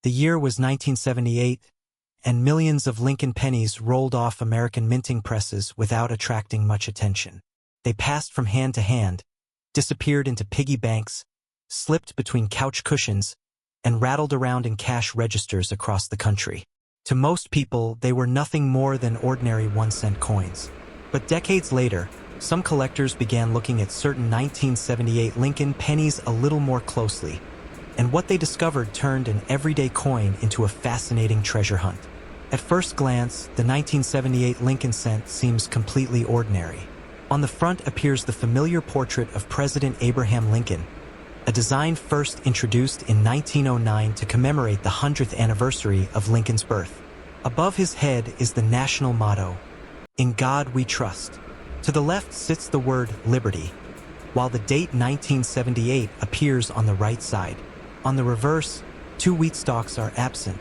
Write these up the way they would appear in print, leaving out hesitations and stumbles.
The year was 1978, and millions of Lincoln pennies rolled off American minting presses without attracting much attention. They passed from hand to hand, disappeared into piggy banks, slipped between couch cushions, and rattled around in cash registers across the country. To most people, they were nothing more than ordinary 1-cent coins. But decades later, some collectors began looking at certain 1978 Lincoln pennies a little more closely, and what they discovered turned an everyday coin into a fascinating treasure hunt. At first glance, the 1978 Lincoln cent seems completely ordinary. On the front appears the familiar portrait of President Abraham Lincoln, a design first introduced in 1909 to commemorate the 100th anniversary of Lincoln's birth. Above his head is the national motto, "In God We Trust." To the left sits the word liberty, while the date 1978 appears on the right side. On the reverse, 2 wheat stalks are absent,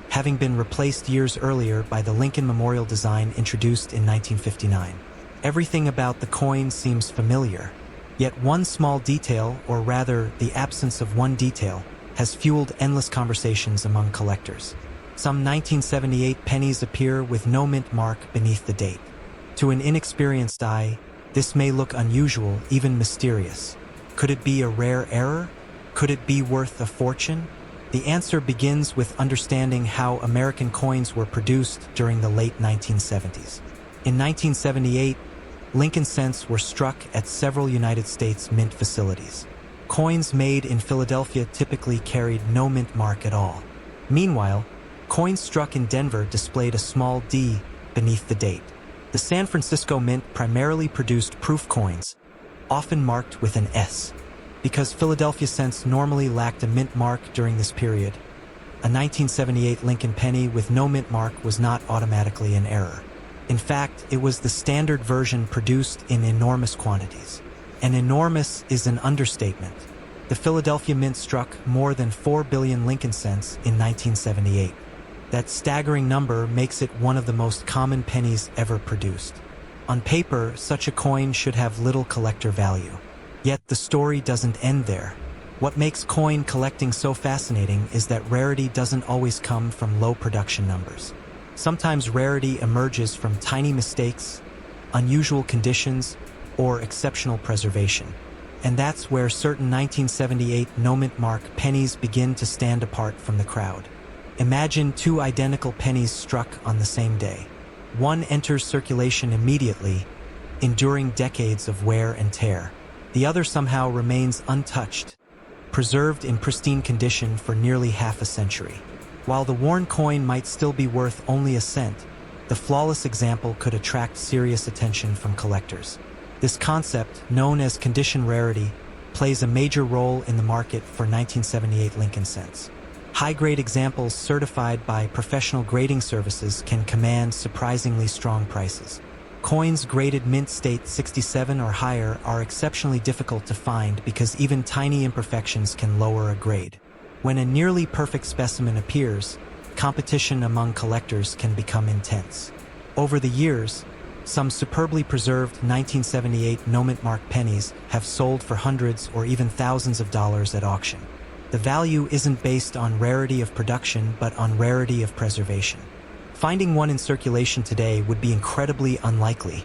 having been replaced years earlier by the Lincoln Memorial design introduced in 1959. Everything about the coin seems familiar, yet one small detail, or rather the absence of one detail, has fueled endless conversations among collectors. Some 1978 pennies appear with no mint mark beneath the date. To an inexperienced eye, this may look unusual, even mysterious. Could it be a rare error? Could it be worth a fortune? The answer begins with understanding how American coins were produced during the late 1970s. In 1978, Lincoln cents were struck at several United States mint facilities. Coins made in Philadelphia typically carried no mint mark at all. Meanwhile, coins struck in Denver displayed a small D beneath the date. The San Francisco Mint primarily produced proof coins, often marked with an S. Because Philadelphia cents normally lacked a mint mark during this period, a 1978 Lincoln penny with no mint mark was not automatically an error. In fact, it was the standard version produced in enormous quantities. And enormous is an understatement. The Philadelphia Mint struck more than 4 billion Lincoln cents in 1978. That staggering number makes it one of the most common pennies ever produced. On paper, such a coin should have little collector value. Yet the story doesn't end there. What makes coin collecting so fascinating is that rarity doesn't always come from low production numbers. Sometimes rarity emerges from tiny mistakes, unusual conditions, or exceptional preservation. And that's where certain 1978 no-mint mark pennies begin to stand apart from the crowd. Imagine 2 identical pennies struck on the same day. One enters circulation immediately, enduring decades of wear and tear. The other somehow remains untouched, preserved in pristine condition for nearly half a century. While the worn coin might still be worth only a cent, the flawless example could attract serious attention from collectors. This concept, known as condition rarity, plays a major role in the market for 1978 Lincoln cents. High-grade examples certified by professional grading services can command surprisingly strong prices. Coins graded mint state 67 or higher are exceptionally difficult to find because even tiny imperfections can lower a grade. When a nearly perfect specimen appears, competition among collectors can become intense. Over the years, some superbly preserved 1978 no-mint mark pennies have sold for hundreds or even thousands of dollars at auction. The value isn't based on rarity of production but on rarity of preservation. Finding one in circulation today would be incredibly unlikely,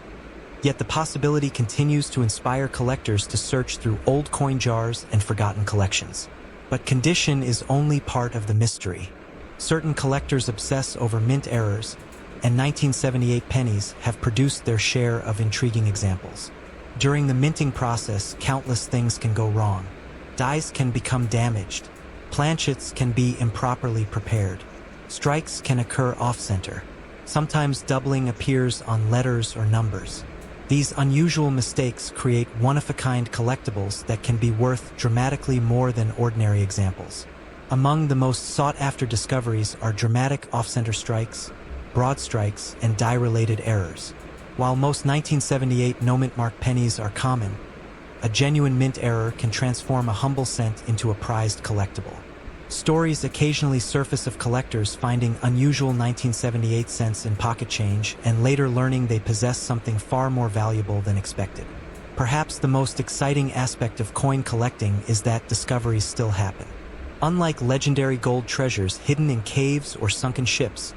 yet the possibility continues to inspire collectors to search through old coin jars and forgotten collections. But condition is only part of the mystery. Certain collectors obsess over mint errors, and 1978 pennies have produced their share of intriguing examples. During the minting process, countless things can go wrong. Dies can become damaged. Planchets can be improperly prepared. Strikes can occur off-center. Sometimes doubling appears on letters or numbers. These unusual mistakes create one-of-a-kind collectibles that can be worth dramatically more than ordinary examples. Among the most sought-after discoveries are dramatic off-center strikes, broad strikes, and die-related errors. While most 1978 no-mint mark pennies are common, a genuine mint error can transform a humble cent into a prized collectible. Stories occasionally surface of collectors finding unusual 1978 cents in pocket change and later learning they possess something far more valuable than expected. Perhaps the most exciting aspect of coin collecting is that discoveries still happen. Unlike legendary gold treasures hidden in caves or sunken ships,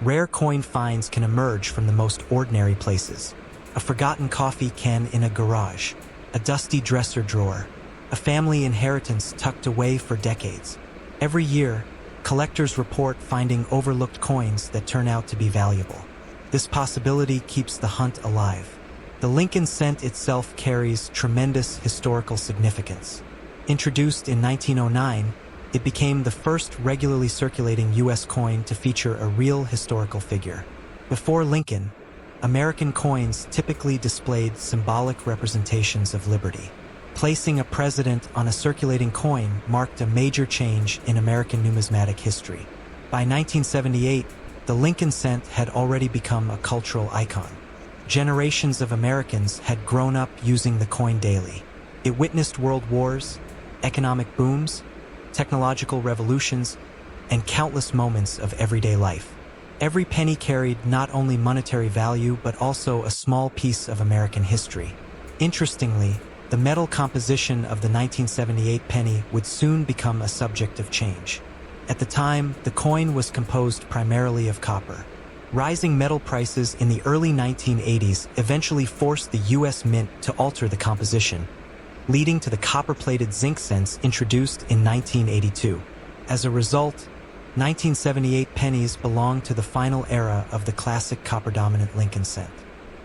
rare coin finds can emerge from the most ordinary places. A forgotten coffee can in a garage, a dusty dresser drawer, a family inheritance tucked away for decades. Every year, collectors report finding overlooked coins that turn out to be valuable. This possibility keeps the hunt alive. The Lincoln cent itself carries tremendous historical significance. Introduced in 1909, it became the first regularly circulating U.S. coin to feature a real historical figure. Before Lincoln, American coins typically displayed symbolic representations of liberty. Placing a president on a circulating coin marked a major change in American numismatic history. By 1978, the Lincoln cent had already become a cultural icon. Generations of Americans had grown up using the coin daily. It witnessed world wars, economic booms, technological revolutions, and countless moments of everyday life. Every penny carried not only monetary value but also a small piece of American history. Interestingly, the metal composition of the 1978 penny would soon become a subject of change. At the time, the coin was composed primarily of copper. Rising metal prices in the early 1980s eventually forced the U.S. Mint to alter the composition, leading to the copper-plated zinc cents introduced in 1982. As a result, 1978 pennies belong to the final era of the classic copper-dominant Lincoln cent.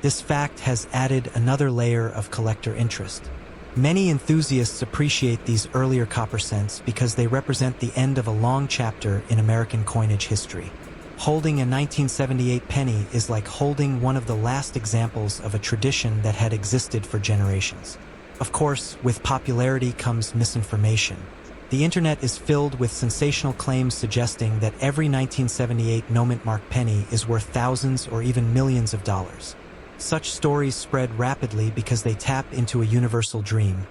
This fact has added another layer of collector interest. Many enthusiasts appreciate these earlier copper cents because they represent the end of a long chapter in American coinage history. Holding a 1978 penny is like holding one of the last examples of a tradition that had existed for generations. Of course, with popularity comes misinformation. The internet is filled with sensational claims suggesting that every 1978 no-mint mark penny is worth thousands or even millions of dollars. Such stories spread rapidly because they tap into a universal dream,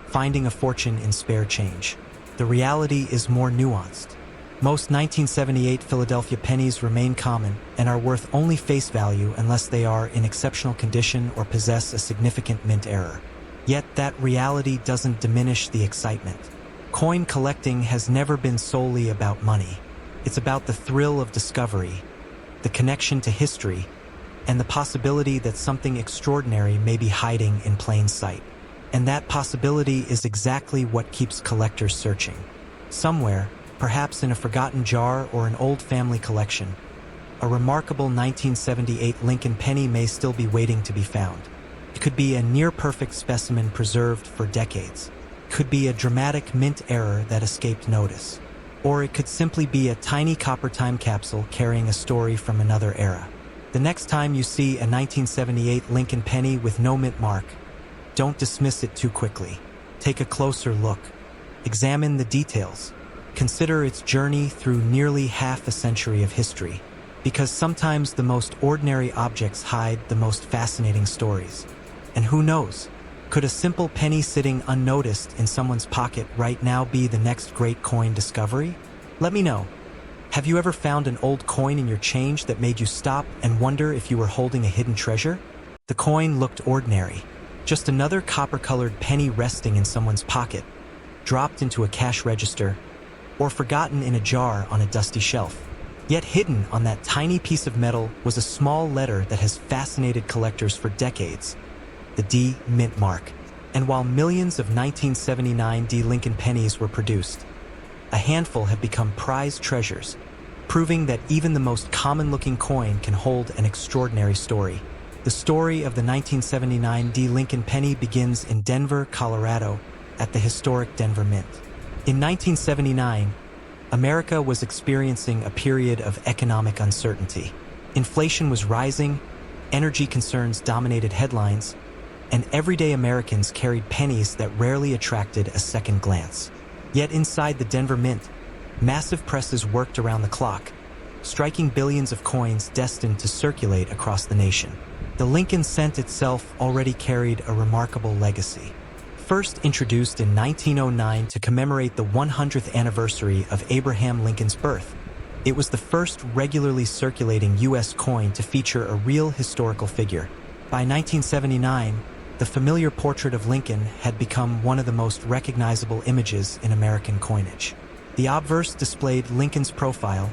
finding a fortune in spare change. The reality is more nuanced. Most 1978 Philadelphia pennies remain common and are worth only face value unless they are in exceptional condition or possess a significant mint error. Yet that reality doesn't diminish the excitement. Coin collecting has never been solely about money. It's about the thrill of discovery, the connection to history, and the possibility that something extraordinary may be hiding in plain sight. And that possibility is exactly what keeps collectors searching. Somewhere, perhaps in a forgotten jar or an old family collection, a remarkable 1978 Lincoln penny may still be waiting to be found. It could be a near-perfect specimen preserved for decades. It could be a dramatic mint error that escaped notice. Or it could simply be a tiny copper time capsule carrying a story from another era. The next time you see a 1978 Lincoln penny with no mint mark, don't dismiss it too quickly. Take a closer look. Examine the details. Consider its journey through nearly half a century of history. Because sometimes the most ordinary objects hide the most fascinating stories. And who knows? Could a simple penny sitting unnoticed in someone's pocket right now be the next great coin discovery? Let me know. Have you ever found an old coin in your change that made you stop and wonder if you were holding a hidden treasure? The coin looked ordinary. Just another copper-colored penny resting in someone's pocket, dropped into a cash register, or forgotten in a jar on a dusty shelf. Yet hidden on that tiny piece of metal was a small letter that has fascinated collectors for decades. The D mint mark. And while millions of 1979 D Lincoln pennies were produced, a handful have become prized treasures, proving that even the most common-looking coin can hold an extraordinary story. The story of the 1979 D Lincoln penny begins in Denver, Colorado, at the historic Denver Mint. In 1979, America was experiencing a period of economic uncertainty. Inflation was rising, energy concerns dominated headlines, and everyday Americans carried pennies that rarely attracted a second glance. Yet inside the Denver Mint, massive presses worked around the clock, striking billions of coins destined to circulate across the nation. The Lincoln cent itself already carried a remarkable legacy. First introduced in 1909 to commemorate the 100th anniversary of Abraham Lincoln's birth, it was the first regularly circulating U.S. coin to feature a real historical figure. By 1979, the familiar portrait of Lincoln had become one of the most recognizable images in American coinage. The obverse displayed Lincoln's profile,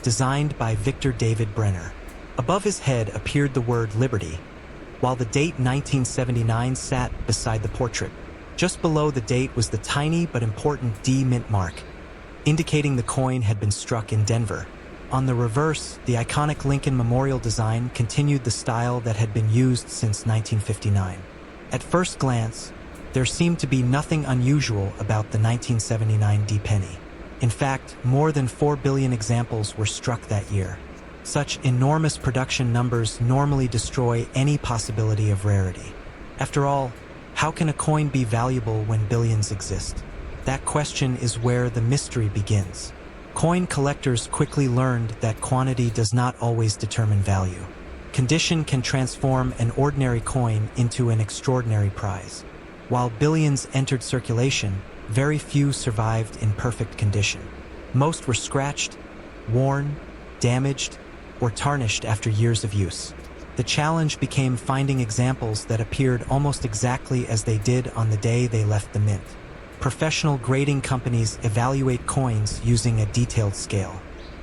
designed by Victor David Brenner. Above his head appeared the word Liberty, while the date 1979 sat beside the portrait. Just below the date was the tiny but important D mint mark, indicating the coin had been struck in Denver. On the reverse, the iconic Lincoln Memorial design continued the style that had been used since 1959. At first glance, there seemed to be nothing unusual about the 1979 D penny. In fact, more than 4 billion examples were struck that year. Such enormous production numbers normally destroy any possibility of rarity. After all, how can a coin be valuable when billions exist? That question is where the mystery begins. Coin collectors quickly learned that quantity does not always determine value. Condition can transform an ordinary coin into an extraordinary prize. While billions entered circulation, very few survived in perfect condition. Most were scratched, worn, damaged, or tarnished after years of use. The challenge became finding examples that appeared almost exactly as they did on the day they left the mint. Professional grading companies evaluate coins using a detailed scale.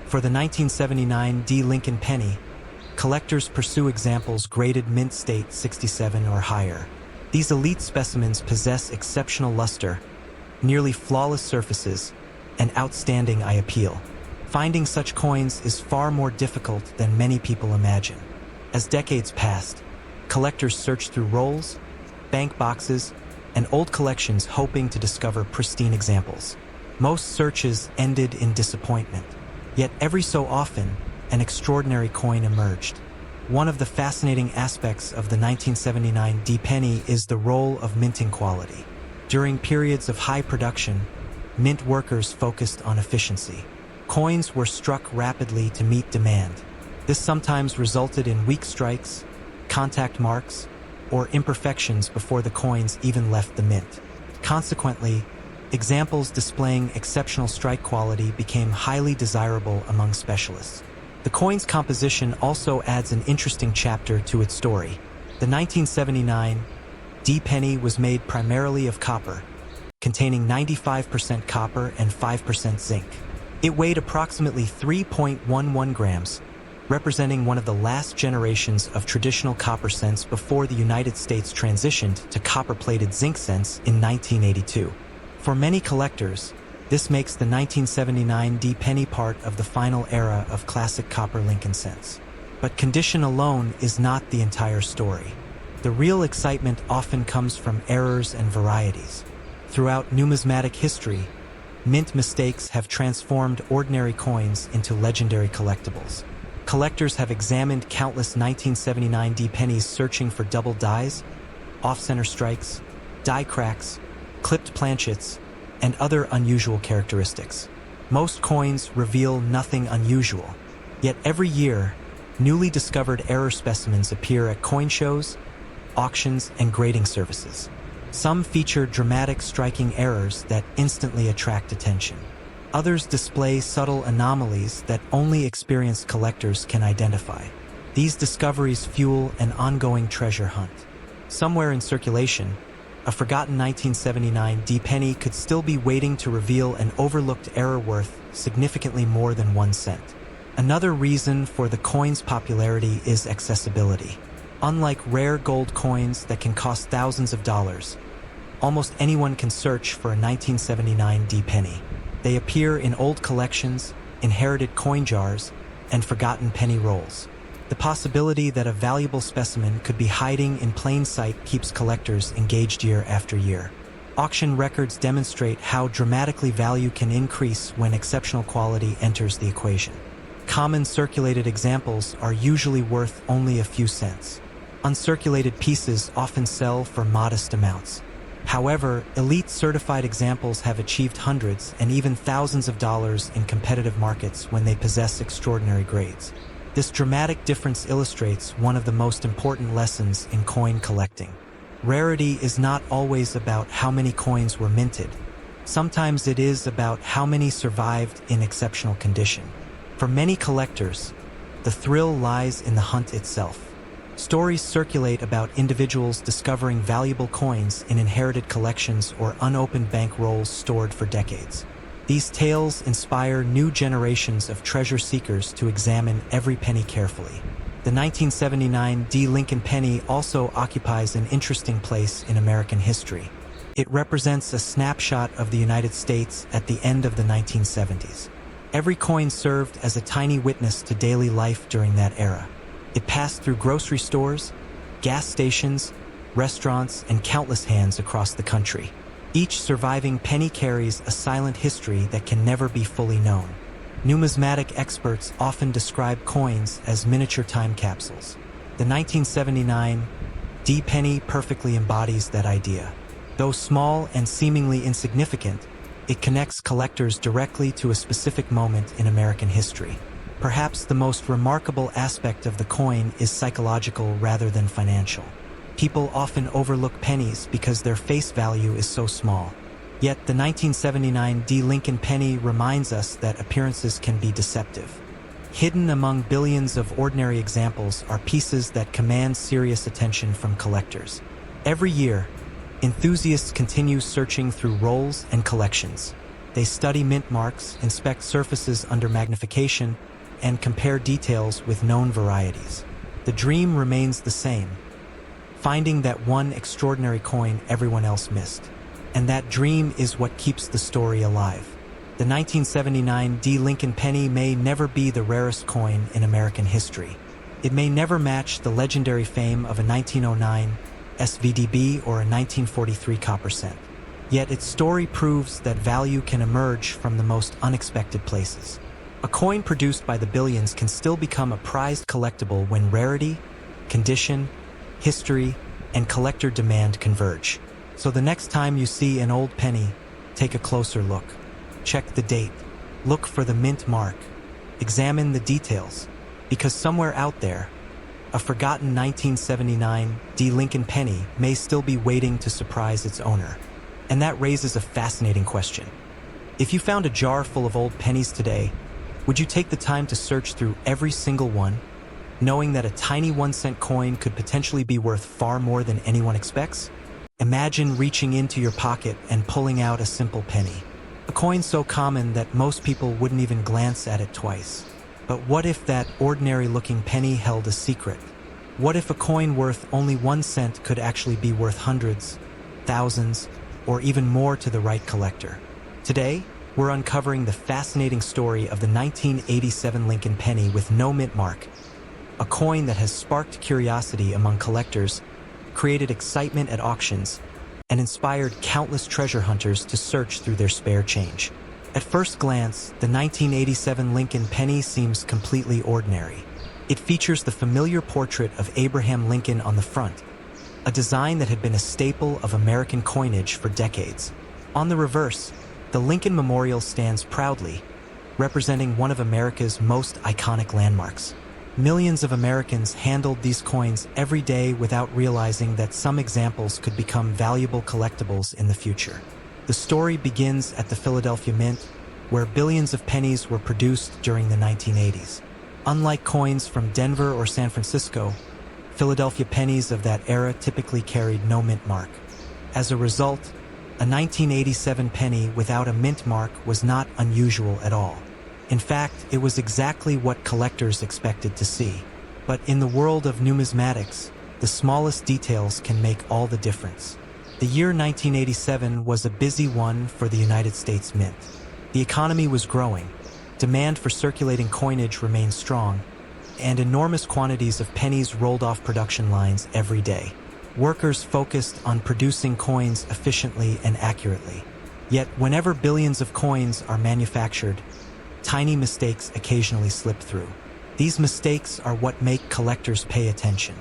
For the 1979 D Lincoln penny, collectors pursue examples graded mint state 67 or higher. These elite specimens possess exceptional luster, nearly flawless surfaces, and outstanding eye appeal. Finding such coins is far more difficult than many people imagine. As decades passed, collectors searched through rolls, bank boxes, and old collections hoping to discover pristine examples. Most searches ended in disappointment, yet every so often, an extraordinary coin emerged. One of the fascinating aspects of the 1979 D penny is the role of minting quality. During periods of high production, mint workers focused on efficiency. Coins were struck rapidly to meet demand. This sometimes resulted in weak strikes, contact marks, or imperfections before the coins even left the mint. Consequently, examples displaying exceptional strike quality became highly desirable among specialists. The coin's composition also adds an interesting chapter to its story. The 1979 D penny was made primarily of copper, containing 95% copper and 5% zinc. It weighed approximately 3.11 grams, representing one of the last generations of traditional copper cents before the United States transitioned to copper-plated zinc cents in 1982. For many collectors, this makes the 1979 D penny part of the final era of classic copper Lincoln cents. But condition alone is not the entire story. The real excitement often comes from errors and varieties. Throughout numismatic history, mint mistakes have transformed ordinary coins into legendary collectibles. Collectors have examined countless 1979 D pennies searching for double dies, off-center strikes, die cracks, clipped planchets, and other unusual characteristics. Most coins reveal nothing unusual, yet every year, newly discovered error specimens appear at coin shows, auctions, and grading services. Some feature dramatic striking errors that instantly attract attention. Others display subtle anomalies that only experienced collectors can identify. These discoveries fuel an ongoing treasure hunt. Somewhere in circulation, a forgotten 1979 D penny could still be waiting to reveal an overlooked error worth significantly more than 1 cent. Another reason for the coin's popularity is accessibility. Unlike rare gold coins that can cost thousands of dollars, almost anyone can search for a 1979 D penny. They appear in old collections, inherited coin jars, and forgotten penny rolls. The possibility that a valuable specimen could be hiding in plain sight keeps collectors engaged year after year. Auction records demonstrate how dramatically value can increase when exceptional quality enters the equation. Common circulated examples are usually worth only a few cents. Uncirculated pieces often sell for modest amounts. However, elite certified examples have achieved hundreds and even thousands of dollars in competitive markets when they possess extraordinary grades. This dramatic difference illustrates one of the most important lessons in coin collecting. Rarity is not always about how many coins were minted. Sometimes it is about how many survived in exceptional condition. For many collectors, the thrill lies in the hunt itself. Stories circulate about individuals discovering valuable coins in inherited collections or unopened bank rolls stored for decades. These tales inspire new generations of treasure seekers to examine every penny carefully. The 1979 D. Lincoln penny also occupies an interesting place in American history. It represents a snapshot of the United States at the end of the 1970s. Every coin served as a tiny witness to daily life during that era. It passed through grocery stores, gas stations, restaurants, and countless hands across the country. Each surviving penny carries a silent history that can never be fully known. Numismatic experts often describe coins as miniature time capsules. The 1979 D penny perfectly embodies that idea. Though small and seemingly insignificant, it connects collectors directly to a specific moment in American history. Perhaps the most remarkable aspect of the coin is psychological rather than financial. People often overlook pennies because their face value is so small. Yet the 1979 D. Lincoln penny reminds us that appearances can be deceptive. Hidden among billions of ordinary examples are pieces that command serious attention from collectors. Every year, enthusiasts continue searching through rolls and collections. They study mint marks, inspect surfaces under magnification, and compare details with known varieties. The dream remains the same, finding that one extraordinary coin everyone else missed. And that dream is what keeps the story alive. The 1979 D. Lincoln penny may never be the rarest coin in American history. It may never match the legendary fame of a 1909 SVDB or a 1943 copper cent. Yet its story proves that value can emerge from the most unexpected places. A coin produced by the billions can still become a prized collectible when rarity, condition, history, and collector demand converge. So the next time you see an old penny, take a closer look. Check the date. Look for the mint mark. Examine the details, because somewhere out there, a forgotten 1979 D. Lincoln penny may still be waiting to surprise its owner. And that raises a fascinating question. If you found a jar full of old pennies today, would you take the time to search through every single one, knowing that a tiny 1-cent coin could potentially be worth far more than anyone expects? Imagine reaching into your pocket and pulling out a simple penny. A coin so common that most people wouldn't even glance at it twice. But what if that ordinary-looking penny held a secret? What if a coin worth only 1 cent could actually be worth hundreds, thousands, or even more to the right collector? Today, we're uncovering the fascinating story of the 1987 Lincoln penny with no mint mark, a coin that has sparked curiosity among collectors, created excitement at auctions, and inspired countless treasure hunters to search through their spare change. At first glance, the 1987 Lincoln penny seems completely ordinary. It features the familiar portrait of Abraham Lincoln on the front, a design that had been a staple of American coinage for decades. On the reverse, the Lincoln Memorial stands proudly, representing one of America's most iconic landmarks. Millions of Americans handled these coins every day without realizing that some examples could become valuable collectibles in the future. The story begins at the Philadelphia Mint, where billions of pennies were produced during the 1980s. Unlike coins from Denver or San Francisco, Philadelphia pennies of that era typically carried no mint mark. As a result, a 1987 penny without a mint mark was not unusual at all. In fact, it was exactly what collectors expected to see. But in the world of numismatics, the smallest details can make all the difference. The year 1987 was a busy one for the United States Mint. The economy was growing, demand for circulating coinage remained strong, and enormous quantities of pennies rolled off production lines every day. Workers focused on producing coins efficiently and accurately. Yet, whenever billions of coins are manufactured, tiny mistakes occasionally slip through. These mistakes are what make collectors pay attention.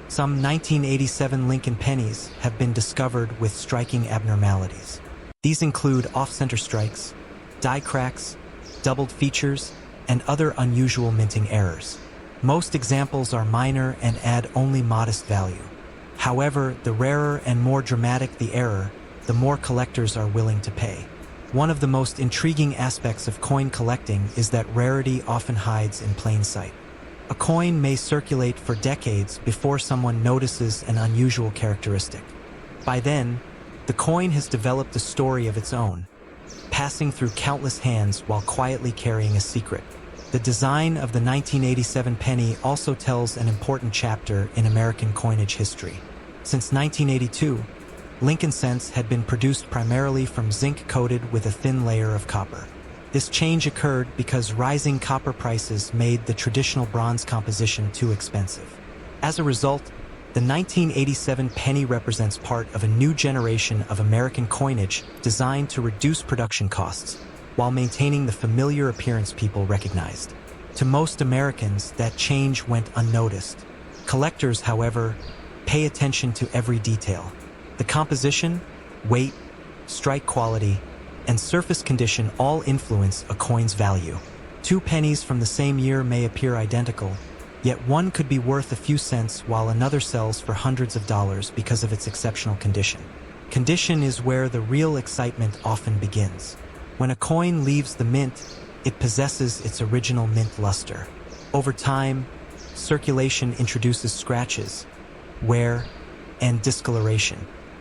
Some 1987 Lincoln pennies have been discovered with striking abnormalities. These include off-center strikes, die cracks, doubled features, and other unusual minting errors. Most examples are minor and add only modest value. However, the rarer and more dramatic the error, the more collectors are willing to pay. One of the most intriguing aspects of coin collecting is that rarity often hides in plain sight. A coin may circulate for decades before someone notices an unusual characteristic. By then, the coin has developed a story of its own, passing through countless hands while quietly carrying a secret. The design of the 1987 penny also tells an important chapter in American coinage history. Since 1982, Lincoln cents had been produced primarily from zinc coated with a thin layer of copper. This change occurred because rising copper prices made the traditional bronze composition too expensive. As a result, the 1987 penny represents part of a new generation of American coinage designed to reduce production costs while maintaining the familiar appearance people recognized. To most Americans, that change went unnoticed. Collectors, however, pay attention to every detail. The composition, weight, strike quality, and surface condition all influence a coin's value. Two pennies from the same year may appear identical, yet one could be worth a few cents while another sells for hundreds of dollars because of its exceptional condition. Condition is where the real excitement often begins. When a coin leaves the mint, it possesses its original mint luster. Over time, circulation introduces scratches, wear, and discoloration.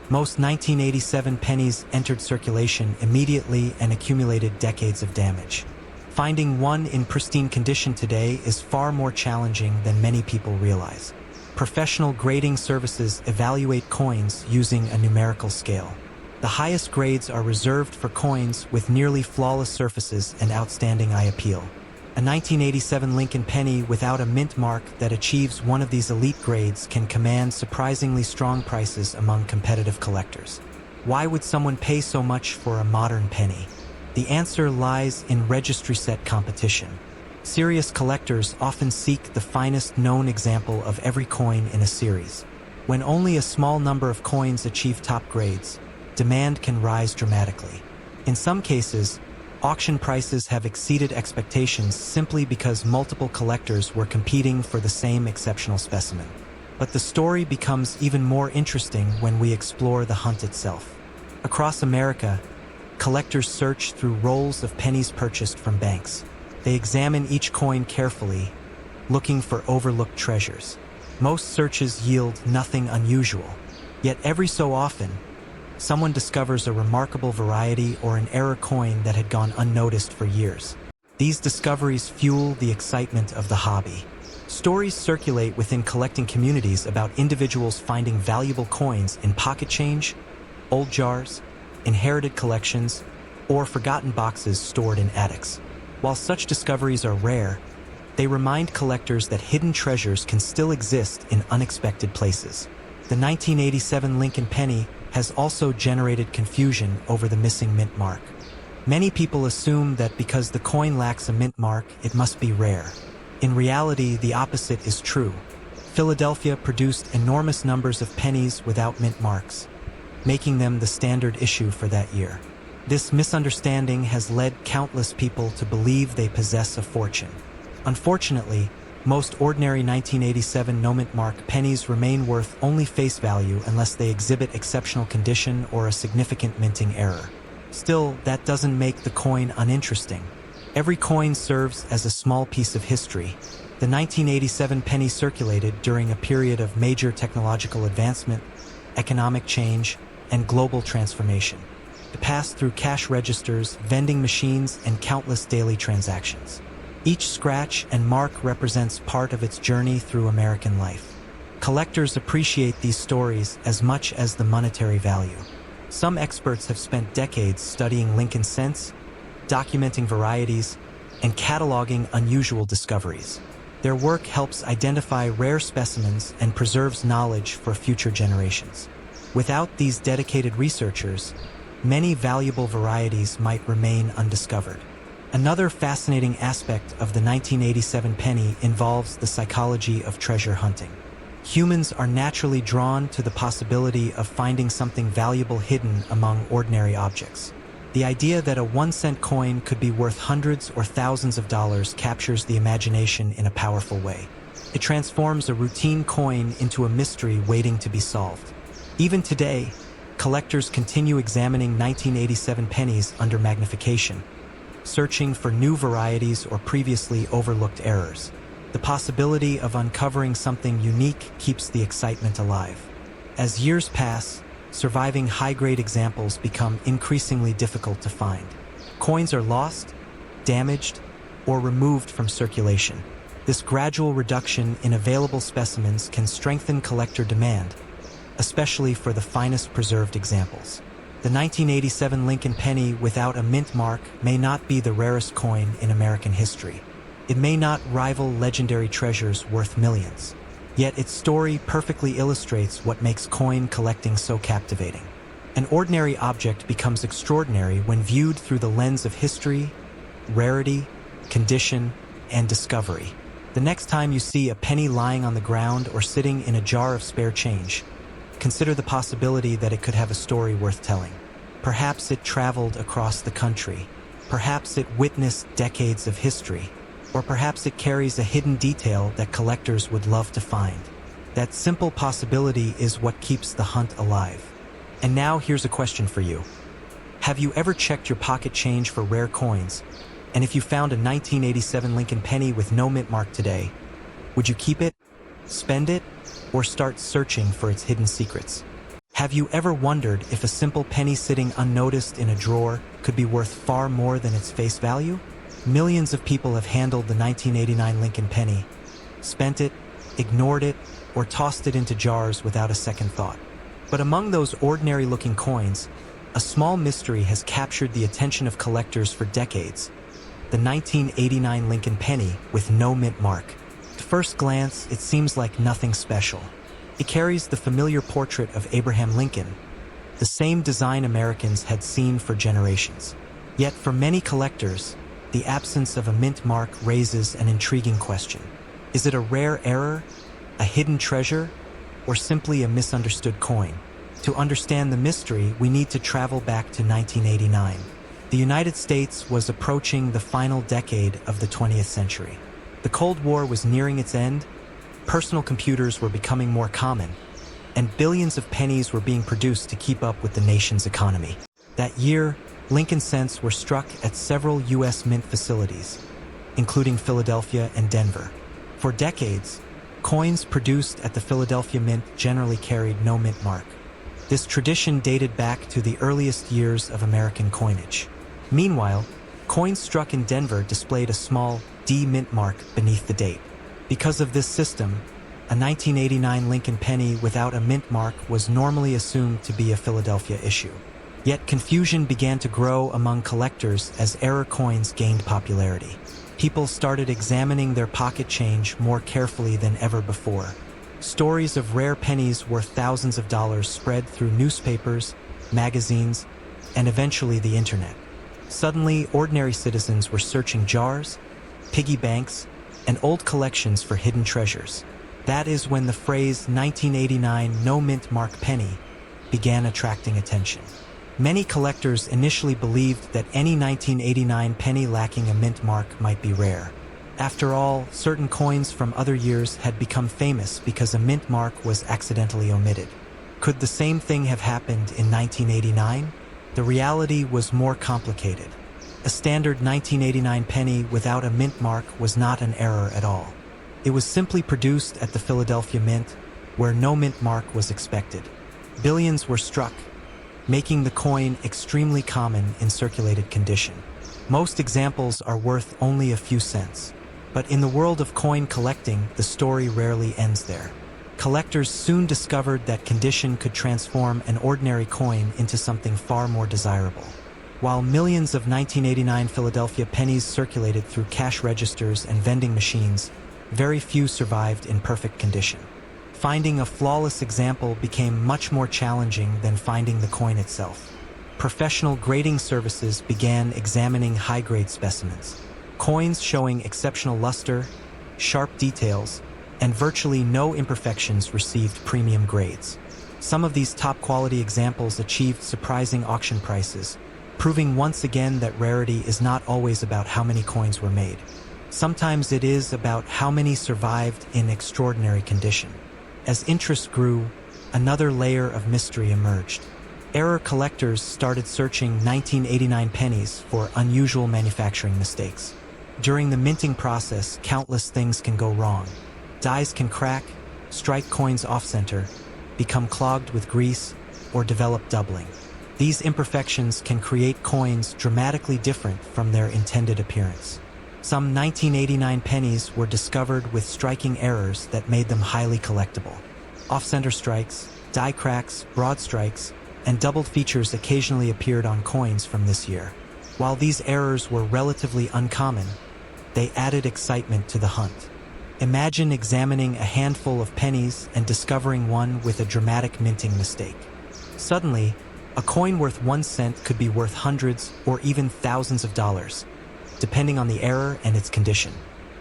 Most 1987 pennies entered circulation immediately and accumulated decades of damage. Finding one in pristine condition today is far more challenging than many people realize. Professional grading services evaluate coins using a numerical scale. The highest grades are reserved for coins with nearly flawless surfaces and outstanding eye appeal. A 1987 Lincoln penny without a mint mark that achieves one of these elite grades can command surprisingly strong prices among competitive collectors. Why would someone pay so much for a modern penny? The answer lies in registry set competition. Serious collectors often seek the finest known example of every coin in a series. When only a small number of coins achieve top grades, demand can rise dramatically. In some cases, auction prices have exceeded expectations simply because multiple collectors were competing for the same exceptional specimen. But the story becomes even more interesting when we explore the hunt itself. Across America, collectors search through rolls of pennies purchased from banks. They examine each coin carefully, looking for overlooked treasures. Most searches yield nothing unusual, yet every so often, someone discovers a remarkable variety or an error coin that had gone unnoticed for years. These discoveries fuel the excitement of the hobby. Stories circulate within collecting communities about individuals finding valuable coins in pocket change, old jars, inherited collections, or forgotten boxes stored in attics. While such discoveries are rare, they remind collectors that hidden treasures can still exist in unexpected places. The 1987 Lincoln penny has also generated confusion over the missing mint mark. Many people assume that because the coin lacks a mint mark, it must be rare. In reality, the opposite is true. Philadelphia produced enormous numbers of pennies without mint marks, making them the standard issue for that year. This misunderstanding has led countless people to believe they possess a fortune. Unfortunately, most ordinary 1987 no-mint mark pennies remain worth only face value unless they exhibit exceptional condition or a significant minting error. Still, that doesn't make the coin uninteresting. Every coin serves as a small piece of history. The 1987 penny circulated during a period of major technological advancement, economic change, and global transformation. It passed through cash registers, vending machines, and countless daily transactions. Each scratch and mark represents part of its journey through American life. Collectors appreciate these stories as much as the monetary value. Some experts have spent decades studying Lincoln cents, documenting varieties, and cataloging unusual discoveries. Their work helps identify rare specimens and preserves knowledge for future generations. Without these dedicated researchers, many valuable varieties might remain undiscovered. Another fascinating aspect of the 1987 penny involves the psychology of treasure hunting. Humans are naturally drawn to the possibility of finding something valuable hidden among ordinary objects. The idea that a 1-cent coin could be worth hundreds or thousands of dollars captures the imagination in a powerful way. It transforms a routine coin into a mystery waiting to be solved. Even today, collectors continue examining 1987 pennies under magnification, searching for new varieties or previously overlooked errors. The possibility of uncovering something unique keeps the excitement alive. As years pass, surviving high-grade examples become increasingly difficult to find. Coins are lost, damaged, or removed from circulation. This gradual reduction in available specimens can strengthen collector demand, especially for the finest preserved examples. The 1987 Lincoln penny without a mint mark may not be the rarest coin in American history. It may not rival legendary treasures worth millions. Yet its story perfectly illustrates what makes coin collecting so captivating. An ordinary object becomes extraordinary when viewed through the lens of history, rarity, condition, and discovery. The next time you see a penny lying on the ground or sitting in a jar of spare change, consider the possibility that it could have a story worth telling. Perhaps it traveled across the country. Perhaps it witnessed decades of history. Or perhaps it carries a hidden detail that collectors would love to find. That simple possibility is what keeps the hunt alive. And now here's a question for you. Have you ever checked your pocket change for rare coins? And if you found a 1987 Lincoln penny with no mint mark today, would you keep it, spend it, or start searching for its hidden secrets? Have you ever wondered if a simple penny sitting unnoticed in a drawer could be worth far more than its face value? Millions of people have handled the 1989 Lincoln penny, spent it, ignored it, or tossed it into jars without a second thought. But among those ordinary-looking coins, a small mystery has captured the attention of collectors for decades: the 1989 Lincoln penny with no mint mark. At first glance, it seems like nothing special. It carries the familiar portrait of Abraham Lincoln, the same design Americans had seen for generations. Yet for many collectors, the absence of a mint mark raises an intriguing question. Is it a rare error, a hidden treasure, or simply a misunderstood coin? To understand the mystery, we need to travel back to 1989. The United States was approaching the final decade of the 20th century. The Cold War was nearing its end, personal computers were becoming more common, and billions of pennies were being produced to keep up with the nation's economy. That year, Lincoln cents were struck at several U.S. mint facilities, including Philadelphia and Denver. For decades, coins produced at the Philadelphia Mint generally carried no mint mark. This tradition dated back to the earliest years of American coinage. Meanwhile, coins struck in Denver displayed a small D mint mark beneath the date. Because of this system, a 1989 Lincoln penny without a mint mark was normally assumed to be a Philadelphia issue. Yet confusion began to grow among collectors as error coins gained popularity. People started examining their pocket change more carefully than ever before. Stories of rare pennies worth thousands of dollars spread through newspapers, magazines, and eventually the internet. Suddenly, ordinary citizens were searching jars, piggy banks, and old collections for hidden treasures. That is when the phrase 1989 no mint mark penny began attracting attention. Many collectors initially believed that any 1989 penny lacking a mint mark might be rare. After all, certain coins from other years had become famous because a mint mark was accidentally omitted. Could the same thing have happened in 1989? The reality was more complicated. A standard 1989 penny without a mint mark was not an error at all. It was simply produced at the Philadelphia Mint, where no mint mark was expected. Billions were struck, making the coin extremely common in circulated condition. Most examples are worth only a few cents. But in the world of coin collecting, the story rarely ends there. Collectors soon discovered that condition could transform an ordinary coin into something far more desirable. While millions of 1989 Philadelphia pennies circulated through cash registers and vending machines, very few survived in perfect condition. Finding a flawless example became much more challenging than finding the coin itself. Professional grading services began examining high-grade specimens. Coins showing exceptional luster, sharp details, and virtually no imperfections received premium grades. Some of these top-quality examples achieved surprising auction prices, proving once again that rarity is not always about how many coins were made. Sometimes it is about how many survived in extraordinary condition. As interest grew, another layer of mystery emerged. Error collectors started searching 1989 pennies for unusual manufacturing mistakes. During the minting process, countless things can go wrong. Dies can crack, strike coins off-center, become clogged with grease, or develop doubling. These imperfections can create coins dramatically different from their intended appearance. Some 1989 pennies were discovered with striking errors that made them highly collectible. Off-center strikes, die cracks, broad strikes, and doubled features occasionally appeared on coins from this year. While these errors were relatively uncommon, they added excitement to the hunt. Imagine examining a handful of pennies and discovering one with a dramatic minting mistake. Suddenly, a coin worth 1 cent could be worth hundreds or even thousands of dollars, depending on the error and its condition.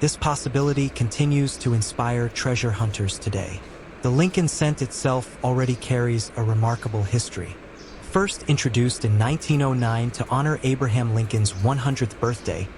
This possibility continues to inspire treasure hunters today. The Lincoln cent itself already carries a remarkable history. First introduced in 1909 to honor Abraham Lincoln's 100th birthday,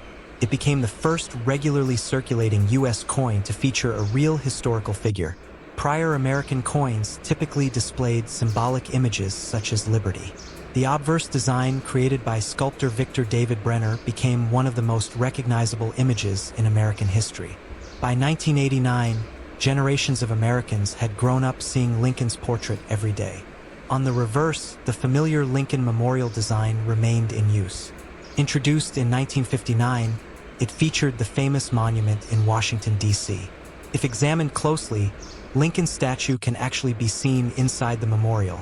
it became the first regularly circulating U.S. coin to feature a real historical figure. Prior American coins typically displayed symbolic images such as liberty. The obverse design created by sculptor Victor David Brenner became one of the most recognizable images in American history. By 1989, generations of Americans had grown up seeing Lincoln's portrait every day. On the reverse, the familiar Lincoln Memorial design remained in use. Introduced in 1959, it featured the famous monument in Washington, D.C. If examined closely, Lincoln's statue can actually be seen inside the memorial,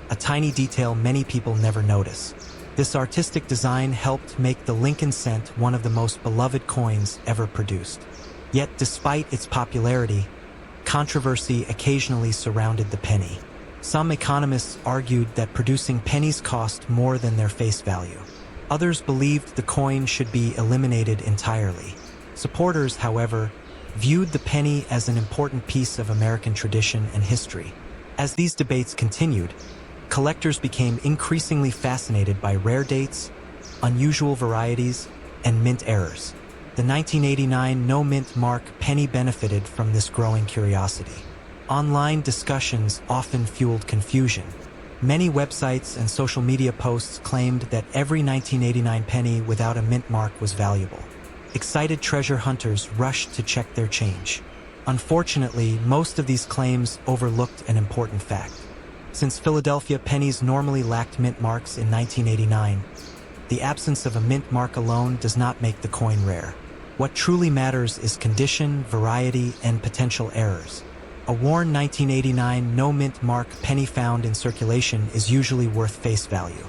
a tiny detail many people never notice. This artistic design helped make the Lincoln cent one of the most beloved coins ever produced. Yet, despite its popularity, controversy occasionally surrounded the penny. Some economists argued that producing pennies cost more than their face value. Others believed the coin should be eliminated entirely. Supporters, however, viewed the penny as an important piece of American tradition and history. As these debates continued, collectors became increasingly fascinated by rare dates, unusual varieties, and mint errors. The 1989 no-mint mark penny benefited from this growing curiosity. Online discussions often fueled confusion. Many websites and social media posts claimed that every 1989 penny without a mint mark was valuable. Excited treasure hunters rushed to check their change. Unfortunately, most of these claims overlooked an important fact. Since Philadelphia pennies normally lacked mint marks in 1989, the absence of a mint mark alone does not make the coin rare. What truly matters is condition, variety, and potential errors. A worn 1989 no-mint mark penny found in circulation is usually worth face value.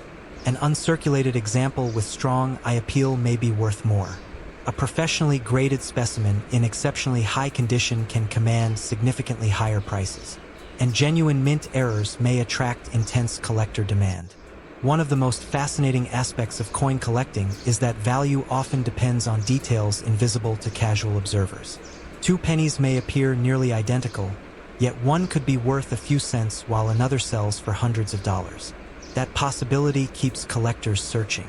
An uncirculated example with strong eye appeal may be worth more. A professionally graded specimen in exceptionally high condition can command significantly higher prices. And genuine mint errors may attract intense collector demand. One of the most fascinating aspects of coin collecting is that value often depends on details invisible to casual observers. Two pennies may appear nearly identical, yet one could be worth a few cents while another sells for hundreds of dollars. That possibility keeps collectors searching.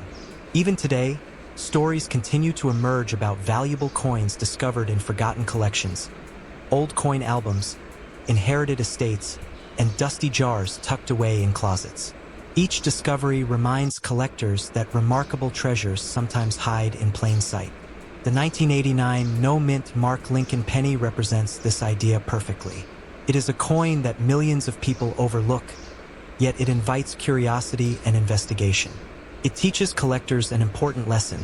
Even today, stories continue to emerge about valuable coins discovered in forgotten collections, old coin albums, inherited estates, and dusty jars tucked away in closets. Each discovery reminds collectors that remarkable treasures sometimes hide in plain sight. The 1989 no-mint mark Lincoln penny represents this idea perfectly. It is a coin that millions of people overlook, yet it invites curiosity and investigation. It teaches collectors an important lesson.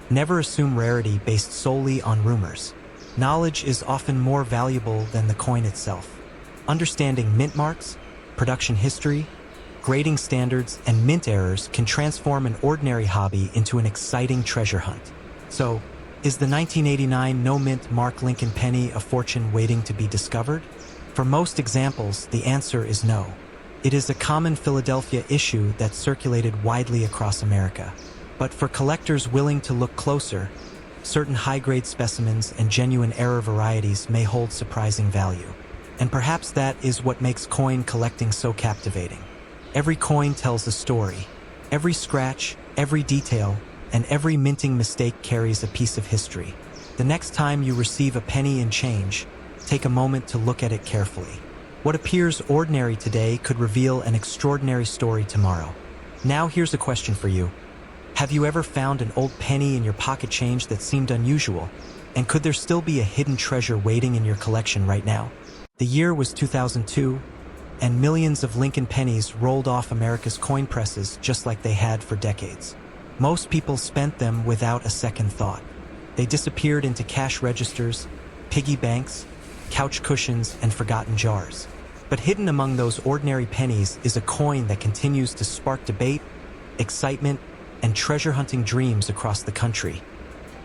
Never assume rarity based solely on rumors. Knowledge is often more valuable than the coin itself. Understanding mint marks, production history, grading standards, and mint errors can transform an ordinary hobby into an exciting treasure hunt. So, is the 1989 no-mint mark Lincoln penny a fortune waiting to be discovered? For most examples, the answer is no. It is a common Philadelphia issue that circulated widely across America. But for collectors willing to look closer, certain high-grade specimens and genuine error varieties may hold surprising value. And perhaps that is what makes coin collecting so captivating. Every coin tells a story. Every scratch, every detail, and every minting mistake carries a piece of history. The next time you receive a penny in change, take a moment to look at it carefully. What appears ordinary today could reveal an extraordinary story tomorrow. Now here's a question for you. Have you ever found an old penny in your pocket change that seemed unusual? And could there still be a hidden treasure waiting in your collection right now? The year was 2002, and millions of Lincoln pennies rolled off America's coin presses just like they had for decades. Most people spent them without a second thought. They disappeared into cash registers, piggy banks, couch cushions, and forgotten jars. But hidden among those ordinary pennies is a coin that continues to spark debate, excitement, and treasure-hunting dreams across the country.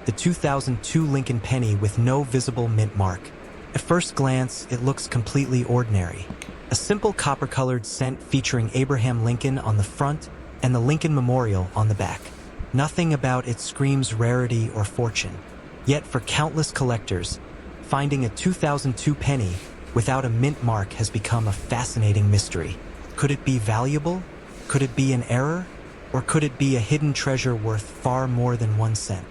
The 2002 Lincoln penny with no visible mint mark. At first glance, it looks completely ordinary. A simple copper-colored cent featuring Abraham Lincoln on the front and the Lincoln Memorial on the back. Nothing about it screams rarity or fortune. Yet for countless collectors, finding a 2002 penny without a mint mark has become a fascinating mystery. Could it be valuable? Could it be an error? Or could it be a hidden treasure worth far more than 1 cent?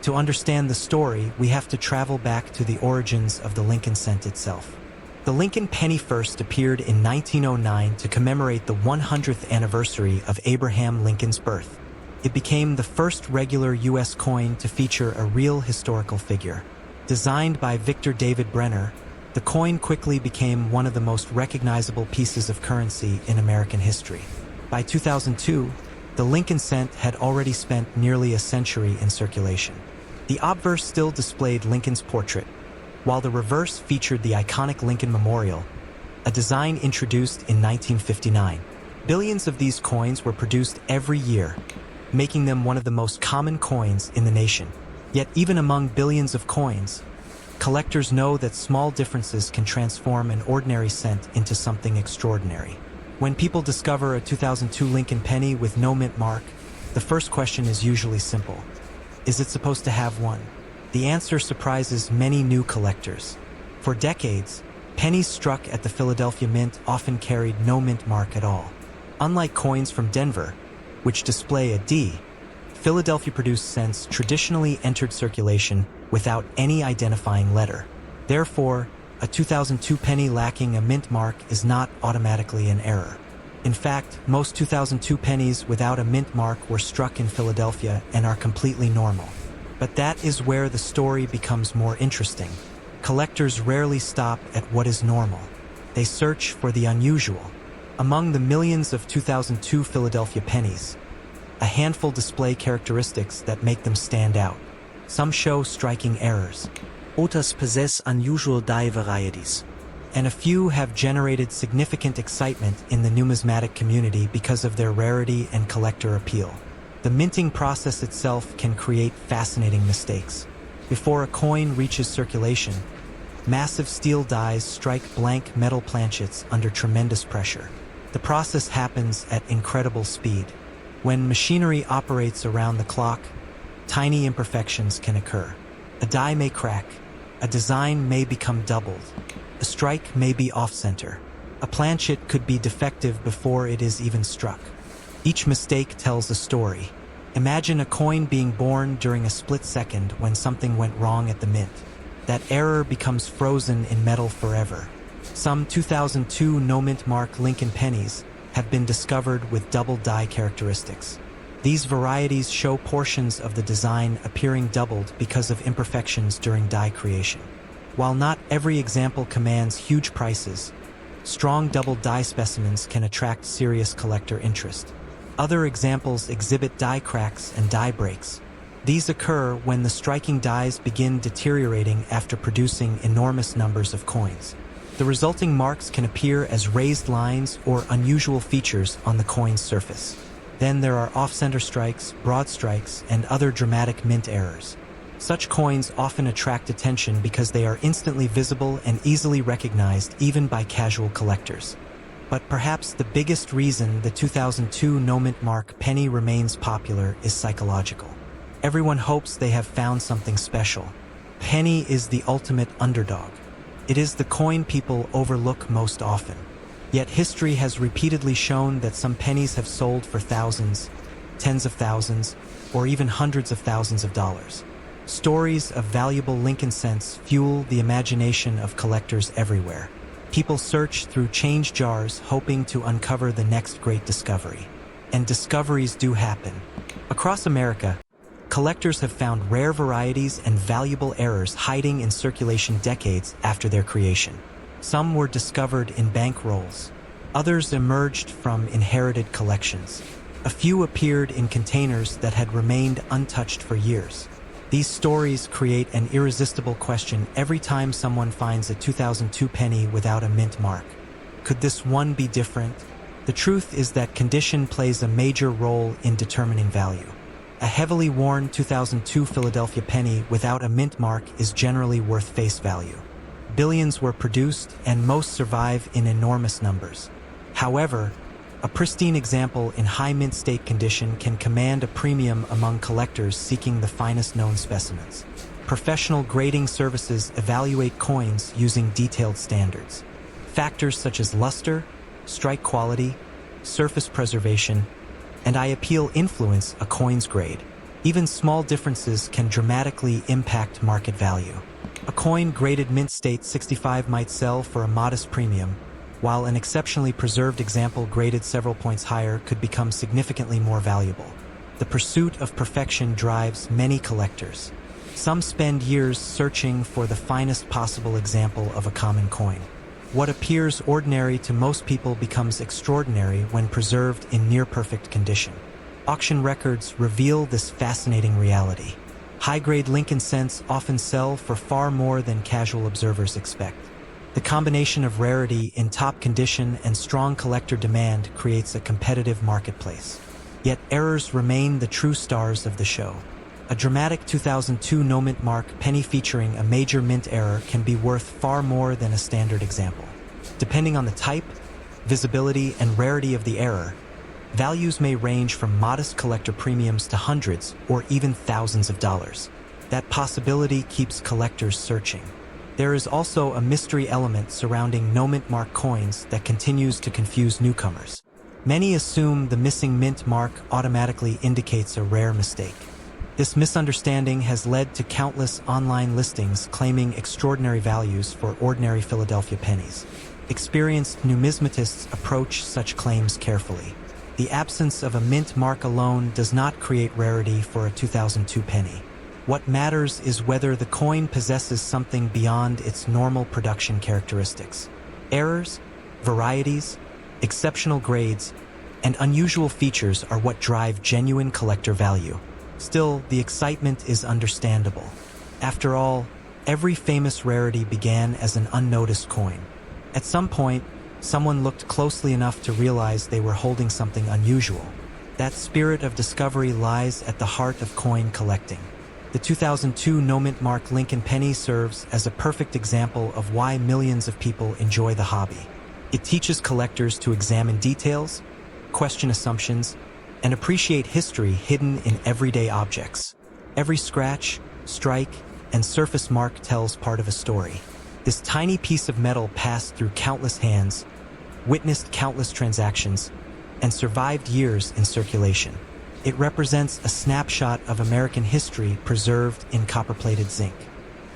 To understand the story, we have to travel back to the origins of the Lincoln cent itself. The Lincoln penny first appeared in 1909 to commemorate the 100th anniversary of Abraham Lincoln's birth. It became the first regular U.S. coin to feature a real historical figure. Designed by Victor David Brenner, the coin quickly became one of the most recognizable pieces of currency in American history. By 2002, the Lincoln cent had already spent nearly a century in circulation. The obverse still displayed Lincoln's portrait, while the reverse featured the iconic Lincoln Memorial, a design introduced in 1959. Billions of these coins were produced every year, making them one of the most common coins in the nation. Yet even among billions of coins, collectors know that small differences can transform an ordinary cent into something extraordinary. When people discover a 2002 Lincoln penny with no mint mark, the first question is usually simple. Is it supposed to have one? The answer surprises many new collectors. For decades, pennies struck at the Philadelphia Mint often carried no mint mark at all. Unlike coins from Denver, which display a D, Philadelphia-produced cents traditionally entered circulation without any identifying letter. Therefore, a 2002 penny lacking a mint mark is not automatically an error. In fact, most 2002 pennies without a mint mark were struck in Philadelphia and are completely normal. But that is where the story becomes more interesting. Collectors rarely stop at what is normal. They search for the unusual. Among the millions of 2002 Philadelphia pennies, a handful display characteristics that make them stand out. Some show striking errors. Others possess unusual die varieties. And a few have generated significant excitement in the numismatic community because of their rarity and collector appeal. The minting process itself can create fascinating mistakes. Before a coin reaches circulation, massive steel dies strike blank metal planchets under tremendous pressure. The process happens at incredible speed. When machinery operates around the clock, tiny imperfections can occur. A die may crack, a design may become doubled, a strike may be off-center. A planchet could be defective before it is even struck. Each mistake tells a story. Imagine a coin being born during a split second when something went wrong at the mint. That error becomes frozen in metal forever. Some 2002 no-mint mark Lincoln pennies have been discovered with double die characteristics. These varieties show portions of the design appearing doubled because of imperfections during die creation. While not every example commands huge prices, strong double die specimens can attract serious collector interest. Other examples exhibit die cracks and die breaks. These occur when the striking dies begin deteriorating after producing enormous numbers of coins. The resulting marks can appear as raised lines or unusual features on the coin's surface. Then there are off-center strikes, broad strikes, and other dramatic mint errors. Such coins often attract attention because they are instantly visible and easily recognized even by casual collectors. But perhaps the biggest reason the 2002 no-mint mark penny remains popular is psychological. Everyone hopes they have found something special. Penny is the ultimate underdog. It is the coin people overlook most often. Yet history has repeatedly shown that some pennies have sold for thousands, tens of thousands, or even hundreds of thousands of dollars. Stories of valuable Lincoln cents fuel the imagination of collectors everywhere. People search through change jars hoping to uncover the next great discovery. And discoveries do happen. Across America, collectors have found rare varieties and valuable errors hiding in circulation decades after their creation. Some were discovered in bank rolls, Others emerged from inherited collections. A few appeared in containers that had remained untouched for years. These stories create an irresistible question every time someone finds a 2002 penny without a mint mark. Could this one be different? The truth is that condition plays a major role in determining value. A heavily worn 2002 Philadelphia penny without a mint mark is generally worth face value. Billions were produced, and most survive in enormous numbers. However, a pristine example in high mint state condition can command a premium among collectors seeking the finest known specimens. Professional grading services evaluate coins using detailed standards. Factors such as luster, strike quality, surface preservation, and eye appeal influence a coin's grade. Even small differences can dramatically impact market value. A coin graded mint state 65 might sell for a modest premium, while an exceptionally preserved example graded several points higher could become significantly more valuable. The pursuit of perfection drives many collectors. Some spend years searching for the finest possible example of a common coin. What appears ordinary to most people becomes extraordinary when preserved in near-perfect condition. Auction records reveal this fascinating reality. High-grade Lincoln cents often sell for far more than casual observers expect. The combination of rarity in top condition and strong collector demand creates a competitive marketplace. Yet errors remain the true stars of the show. A dramatic 2002 no-mint mark penny featuring a major mint error can be worth far more than a standard example. Depending on the type, visibility, and rarity of the error, values may range from modest collector premiums to hundreds or even thousands of dollars. That possibility keeps collectors searching. There is also a mystery element surrounding no-mint mark coins that continues to confuse newcomers. Many assume the missing mint mark automatically indicates a rare mistake. This misunderstanding has led to countless online listings claiming extraordinary values for ordinary Philadelphia pennies. Experienced numismatists approach such claims carefully. The absence of a mint mark alone does not create rarity for a 2002 penny. What matters is whether the coin possesses something beyond its normal production characteristics. Errors, varieties, exceptional grades, and unusual features are what drive genuine collector value. Still, the excitement is understandable. After all, every famous rarity began as an unnoticed coin. At some point, someone looked closely enough to realize they were holding something unusual. That spirit of discovery lies at the heart of coin collecting. The 2002 no-mint mark Lincoln penny serves as a perfect example of why millions of people enjoy the hobby. It teaches collectors to examine details, question assumptions, and appreciate history hidden in everyday objects. Every scratch, strike, and surface mark tells part of a story. This tiny piece of metal passed through countless hands, witnessed countless transactions, and survived years in circulation. It represents a snapshot of American history preserved in copper-plated zinc.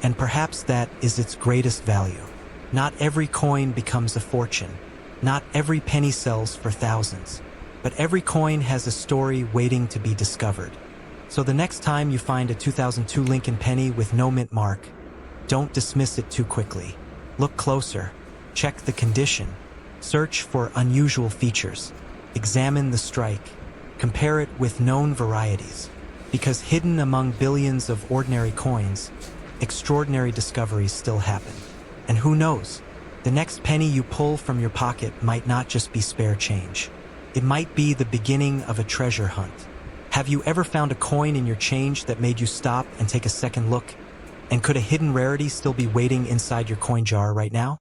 And perhaps that is its greatest value. Not every coin becomes a fortune. Not every penny sells for thousands. But every coin has a story waiting to be discovered. So the next time you find a 2002 Lincoln penny with no mint mark, don't dismiss it too quickly. Look closer. Check the condition. Search for unusual features. Examine the strike. Compare it with known varieties. Because hidden among billions of ordinary coins, extraordinary discoveries still happen. And who knows? The next penny you pull from your pocket might not just be spare change. It might be the beginning of a treasure hunt. Have you ever found a coin in your change that made you stop and take a second look? And could a hidden rarity still be waiting inside your coin jar right now?